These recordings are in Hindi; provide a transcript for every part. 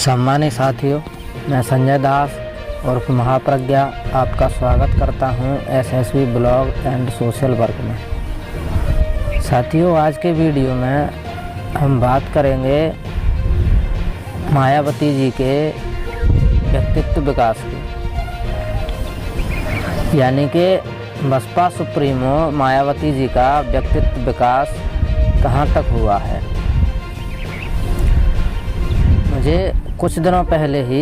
सम्मानित साथियों, मैं संजय दास और महाप्रज्ञा आपका स्वागत करता हूं SSV blog and social work में। साथियों, आज के वीडियो में हम बात करेंगे मायावती जी के व्यक्तित्व विकास की, यानी कि बसपा सुप्रीमो मायावती जी का व्यक्तित्व विकास कहां तक हुआ है। मुझे कुछ दिनों पहले ही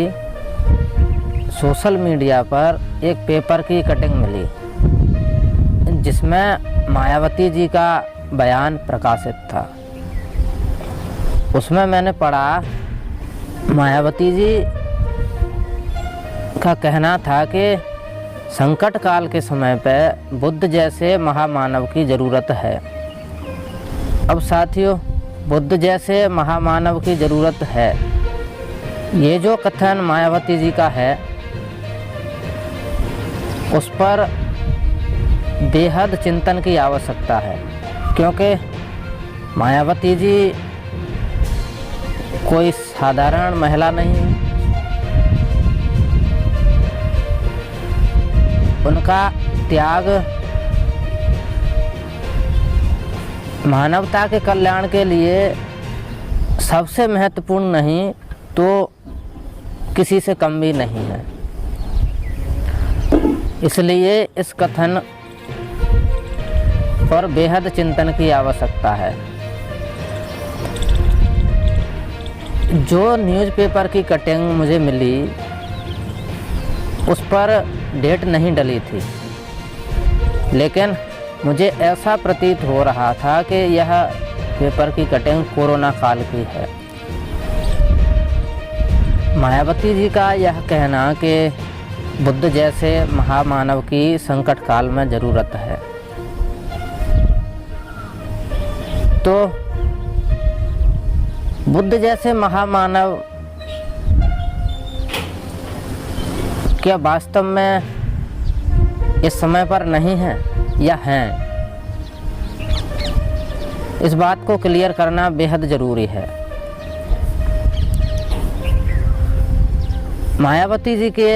सोशल मीडिया पर एक पेपर की कटिंग मिली जिसमें मायावती जी का बयान प्रकाशित था। उसमें मैंने पढ़ा, मायावती जी का कहना था कि संकट काल के समय पर बुद्ध जैसे महामानव की ज़रूरत है। अब साथियों, बुद्ध जैसे महामानव की ज़रूरत है, ये जो कथन मायावती जी का है उस पर बेहद चिंतन की आवश्यकता है, क्योंकि मायावती जी कोई साधारण महिला नहीं है। उनका त्याग मानवता के कल्याण के लिए सबसे महत्वपूर्ण नहीं तो किसी से कम भी नहीं है। इसलिए इस कथन पर बेहद चिंतन की आवश्यकता है। जो न्यूज़पेपर की कटिंग मुझे मिली उस पर डेट नहीं डली थी, लेकिन मुझे ऐसा प्रतीत हो रहा था कि यह पेपर की कटिंग कोरोना काल की है। मायावती जी का यह कहना कि बुद्ध जैसे महामानव की संकट काल में ज़रूरत है, तो बुद्ध जैसे महामानव क्या वास्तव में इस समय पर नहीं है या हैं? इस बात को क्लियर करना बेहद ज़रूरी है। मायावती जी के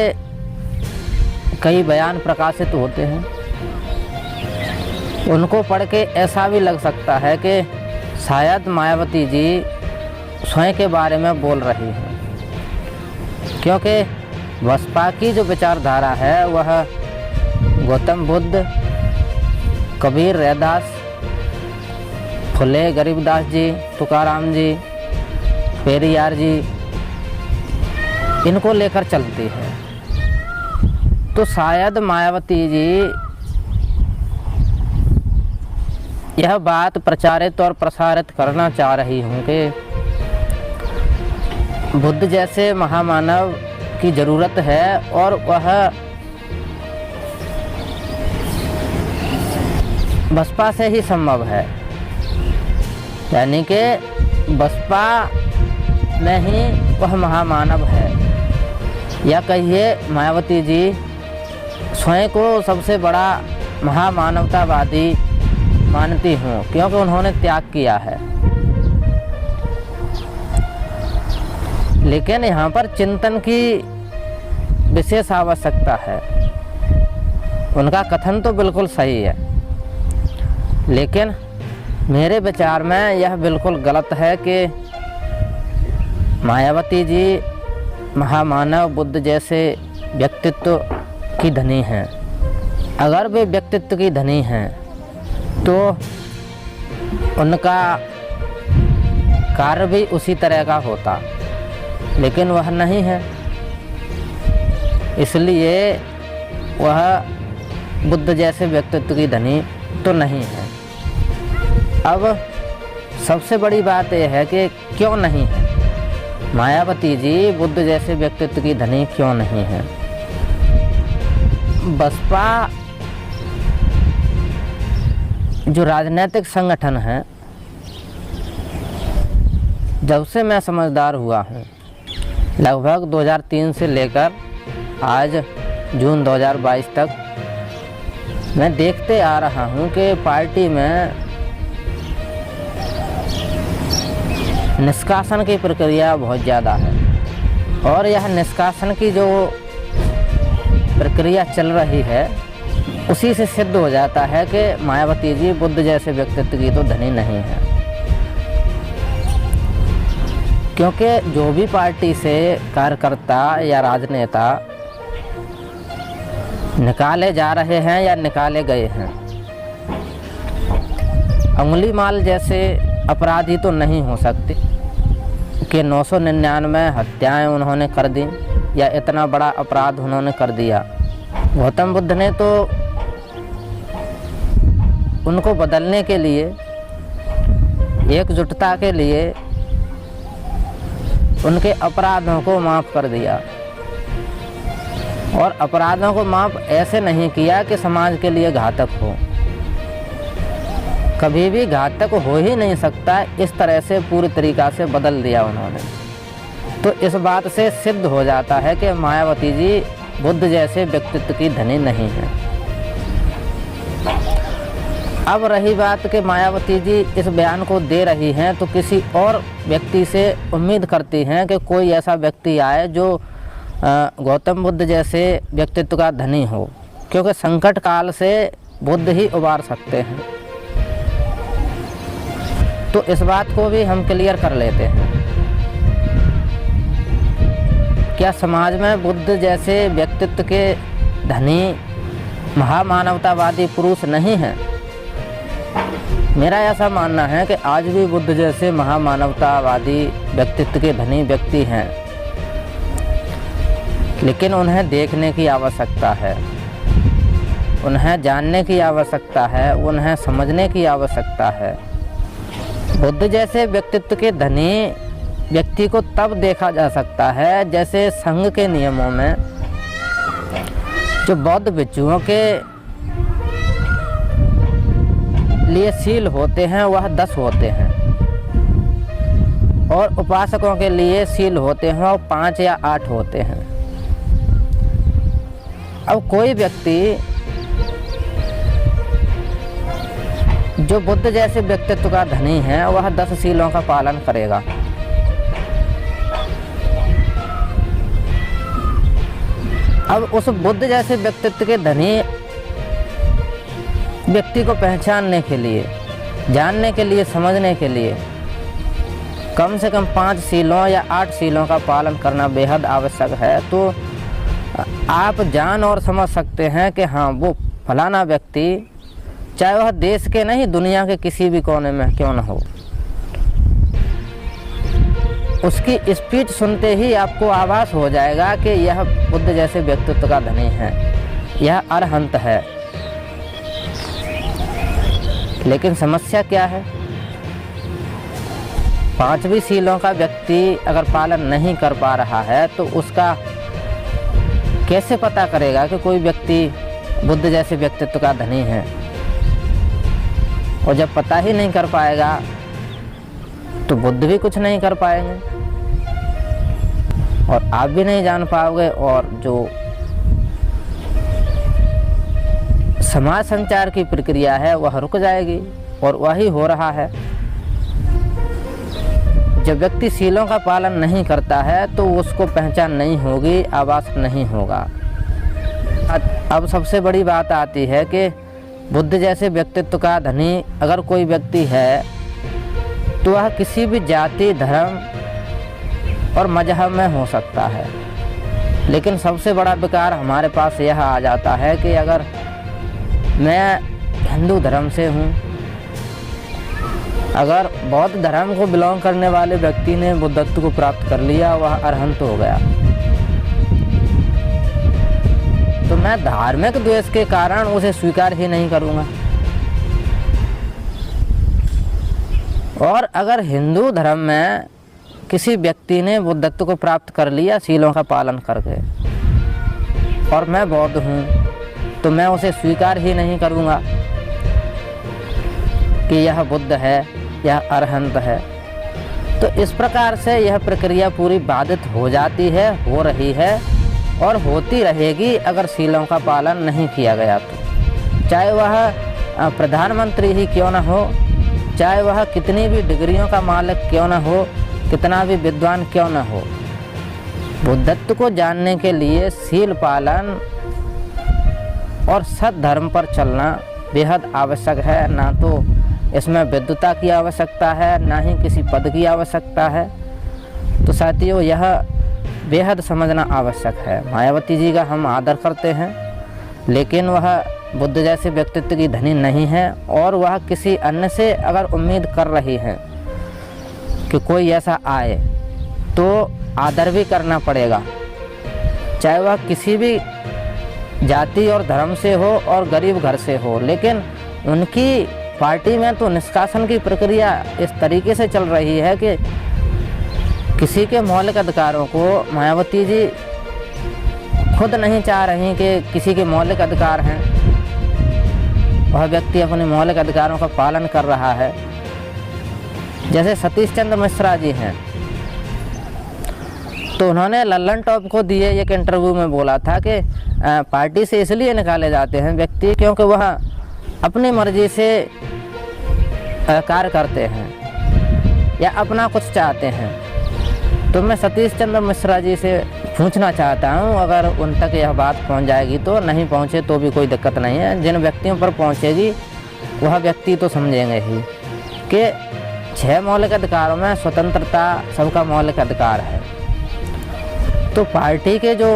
कई बयान प्रकाशित होते हैं, उनको पढ़ के ऐसा भी लग सकता है कि शायद मायावती जी स्वयं के बारे में बोल रही हैं, क्योंकि बसपा की जो विचारधारा है वह गौतम बुद्ध, कबीर रैदास, फुले गरीबदास जी, तुकाराम जी, पेरियार जी, इनको लेकर चलती है। तो शायद मायावती जी यह बात प्रचारित और प्रसारित करना चाह रही हूँ कि बुद्ध जैसे महामानव की ज़रूरत है और वह बसपा से ही संभव है, यानी कि बसपा में ही वह महामानव है। या कहिए मायावती जी स्वयं को सबसे बड़ा महामानवतावादी मानती हूँ, क्योंकि उन्होंने त्याग किया है। लेकिन यहाँ पर चिंतन की विशेष आवश्यकता है। उनका कथन तो बिल्कुल सही है, लेकिन मेरे विचार में यह बिल्कुल गलत है कि मायावती जी महामानव बुद्ध जैसे व्यक्तित्व की धनी हैं। अगर वे व्यक्तित्व की धनी हैं तो उनका कार्य भी उसी तरह का होता, लेकिन वह नहीं है, इसलिए वह बुद्ध जैसे व्यक्तित्व की धनी तो नहीं है। अब सबसे बड़ी बात यह है कि क्यों नहीं है मायावती जी बुद्ध जैसे व्यक्तित्व की धनी, क्यों नहीं है? बसपा जो राजनीतिक संगठन है, जब से मैं समझदार हुआ हूँ, लगभग 2003 से लेकर आज जून 2022 तक मैं देखते आ रहा हूँ कि पार्टी में निष्कासन की प्रक्रिया बहुत ज़्यादा है। और यह निष्कासन की जो प्रक्रिया चल रही है उसी से सिद्ध हो जाता है कि मायावती जी बुद्ध जैसे व्यक्तित्व की तो धनी नहीं है। क्योंकि जो भी पार्टी से कार्यकर्ता या राजनेता निकाले जा रहे हैं या निकाले गए हैं, अंगुली माल जैसे अपराधी तो नहीं हो सकते कि 999 हत्याएं उन्होंने कर दी या इतना बड़ा अपराध उन्होंने कर दिया। गौतम बुद्ध ने तो उनको बदलने के लिए, एकजुटता के लिए उनके अपराधों को माफ़ कर दिया। और अपराधों को माफ़ ऐसे नहीं किया कि समाज के लिए घातक हो, कभी भी घातक हो ही नहीं सकता, इस तरह से पूरी तरीक़ा से बदल दिया उन्होंने। तो इस बात से सिद्ध हो जाता है कि मायावती जी बुद्ध जैसे व्यक्तित्व की धनी नहीं है। अब रही बात कि मायावती जी इस बयान को दे रही हैं तो किसी और व्यक्ति से उम्मीद करती हैं कि कोई ऐसा व्यक्ति आए जो गौतम बुद्ध जैसे व्यक्तित्व का धनी हो, क्योंकि संकट काल से बुद्ध ही उबार सकते हैं। तो इस बात को भी हम क्लियर कर लेते हैं। क्या समाज में बुद्ध जैसे व्यक्तित्व के धनी महामानवतावादी पुरुष नहीं हैं? मेरा ऐसा मानना है कि आज भी बुद्ध जैसे महामानवतावादी व्यक्तित्व के धनी व्यक्ति हैं, लेकिन उन्हें देखने की आवश्यकता है, उन्हें जानने की आवश्यकता है, उन्हें समझने की आवश्यकता है। बुद्ध जैसे व्यक्तित्व के धनी व्यक्ति को तब देखा जा सकता है जैसे संघ के नियमों में जो बौद्ध भिक्षुओं के लिए सील होते हैं वह 10 होते हैं और उपासकों के लिए सील होते हैं और 5 या 8 होते हैं। अब कोई व्यक्ति जो बुद्ध जैसे व्यक्तित्व का धनी है वह 10 सीलों का पालन करेगा। अब उस बुद्ध जैसे व्यक्तित्व के धनी व्यक्ति को पहचानने के लिए, जानने के लिए, समझने के लिए कम से कम 5 सीलों या 8 सीलों का पालन करना बेहद आवश्यक है। तो आप जान और समझ सकते हैं कि हाँ, वो फलाना व्यक्ति, चाहे वह देश के नहीं दुनिया के किसी भी कोने में क्यों न हो, उसकी स्पीच सुनते ही आपको आभास हो जाएगा कि यह बुद्ध जैसे व्यक्तित्व का धनी है, यह अरहंत है। लेकिन समस्या क्या है? 5वीं सीलों का व्यक्ति अगर पालन नहीं कर पा रहा है तो उसका कैसे पता करेगा कि कोई व्यक्ति बुद्ध जैसे व्यक्तित्व का धनी है? और जब पता ही नहीं कर पाएगा तो बुद्ध भी कुछ नहीं कर पाएंगे और आप भी नहीं जान पाओगे, और जो समाज संचार की प्रक्रिया है वह रुक जाएगी। और वही हो रहा है। जब व्यक्ति सीलों का पालन नहीं करता है तो उसको पहचान नहीं होगी, आभास नहीं होगा। अब सबसे बड़ी बात आती है कि बुद्ध जैसे व्यक्तित्व का धनी अगर कोई व्यक्ति है तो वह किसी भी जाति, धर्म और मजहब में हो सकता है। लेकिन सबसे बड़ा विकार हमारे पास यह आ जाता है कि अगर मैं हिंदू धर्म से हूँ, अगर बौद्ध धर्म को बिलोंग करने वाले व्यक्ति ने बुद्धत्व को प्राप्त कर लिया, वह अरहंत हो गया, तो मैं धार्मिक द्वेष के कारण उसे स्वीकार ही नहीं करूँगा। और अगर हिंदू धर्म में किसी व्यक्ति ने बुद्धत्व को प्राप्त कर लिया सीलों का पालन करके, और मैं बौद्ध हूँ, तो मैं उसे स्वीकार ही नहीं करूँगा कि यह बुद्ध है, यह अरहंत है। तो इस प्रकार से यह प्रक्रिया पूरी बाधित हो जाती है, हो रही है और होती रहेगी अगर सीलों का पालन नहीं किया गया तो। चाहे वह प्रधानमंत्री ही क्यों न हो, चाहे वह कितनी भी डिग्रियों का मालिक क्यों न हो, कितना भी विद्वान क्यों न हो, बुद्धत्व को जानने के लिए शील पालन और सद्धर्म पर चलना बेहद आवश्यक है। ना तो इसमें विद्वता की आवश्यकता है, ना ही किसी पद की आवश्यकता है। तो साथियों, यह बेहद समझना आवश्यक है। मायावती जी का हम आदर करते हैं, लेकिन वह बुद्ध जैसे व्यक्तित्व की धनी नहीं है, और वह किसी अन्य से अगर उम्मीद कर रही है कि कोई ऐसा आए तो आदर भी करना पड़ेगा, चाहे वह किसी भी जाति और धर्म से हो और गरीब घर से हो। लेकिन उनकी पार्टी में तो निष्कासन की प्रक्रिया इस तरीके से चल रही है कि किसी के मौलिक अधिकारों को मायावती जी खुद नहीं चाह रही कि किसी के मौलिक अधिकार हैं, वह व्यक्ति अपने मौलिक अधिकारों का पालन कर रहा है। जैसे सतीश चंद्र मिश्रा जी हैं, तो उन्होंने लल्लन टॉप को दिए एक इंटरव्यू में बोला था कि पार्टी से इसलिए निकाले जाते हैं व्यक्ति क्योंकि वह अपनी मर्जी से कार्य करते हैं या अपना कुछ चाहते हैं। तो मैं सतीश चंद्र मिश्रा जी से पूछना चाहता हूं, अगर उन तक यह बात पहुंच जाएगी तो, नहीं पहुंचे तो भी कोई दिक्कत नहीं है, जिन व्यक्तियों पर पहुंचेगी वह व्यक्ति तो समझेंगे ही कि 6 मौलिक अधिकारों में स्वतंत्रता सबका मौलिक अधिकार है। तो पार्टी के जो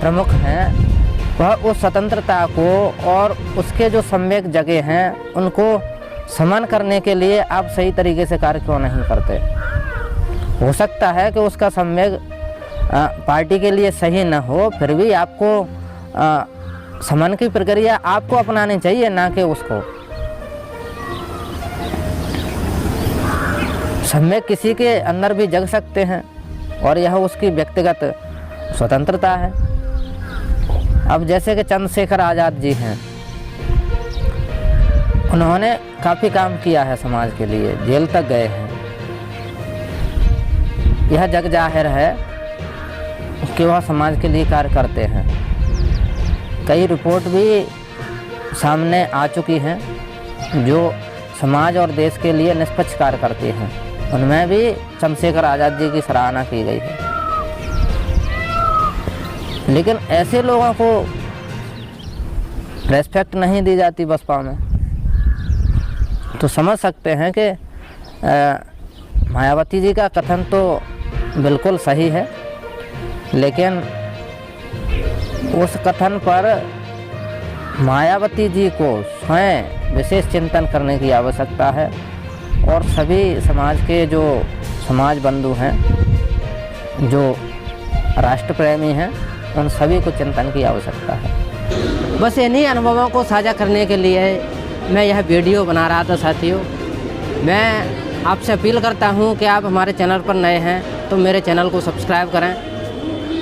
प्रमुख हैं वह उस स्वतंत्रता को और उसके जो सम्यक जगह हैं उनको समन करने के लिए आप सही तरीके से कार्य क्यों नहीं करते। हो सकता है कि उसका सम्यक पार्टी के लिए सही न हो, फिर भी आपको समन की प्रक्रिया आपको अपनानी चाहिए, ना कि उसको। सम्यक किसी के अंदर भी जग सकते हैं और यह उसकी व्यक्तिगत स्वतंत्रता है। अब जैसे कि चंद्रशेखर आज़ाद जी हैं, उन्होंने काफ़ी काम किया है समाज के लिए, जेल तक गए हैं। यह जग जाहिर है कि वह समाज के लिए कार्य करते हैं। कई रिपोर्ट भी सामने आ चुकी हैं जो समाज और देश के लिए निष्पक्ष कार्य करती हैं, उनमें भी चंद्रशेखर आज़ाद जी की सराहना की गई है। लेकिन ऐसे लोगों को रेस्पेक्ट नहीं दी जाती बसपा में। तो समझ सकते हैं कि मायावती जी का कथन तो बिल्कुल सही है, लेकिन उस कथन पर मायावती जी को स्वयं विशेष चिंतन करने की आवश्यकता है, और सभी समाज के जो समाज बंधु हैं, जो राष्ट्र प्रेमी हैं, उन सभी को चिंतन की आवश्यकता है। बस इन्हीं अनुभवों को साझा करने के लिए मैं यह वीडियो बना रहा था। साथियों, मैं आपसे अपील करता हूं कि आप हमारे चैनल पर नए हैं तो मेरे चैनल को सब्सक्राइब करें,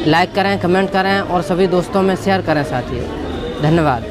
लाइक करें, कमेंट करें और सभी दोस्तों में शेयर करें। साथियों, धन्यवाद।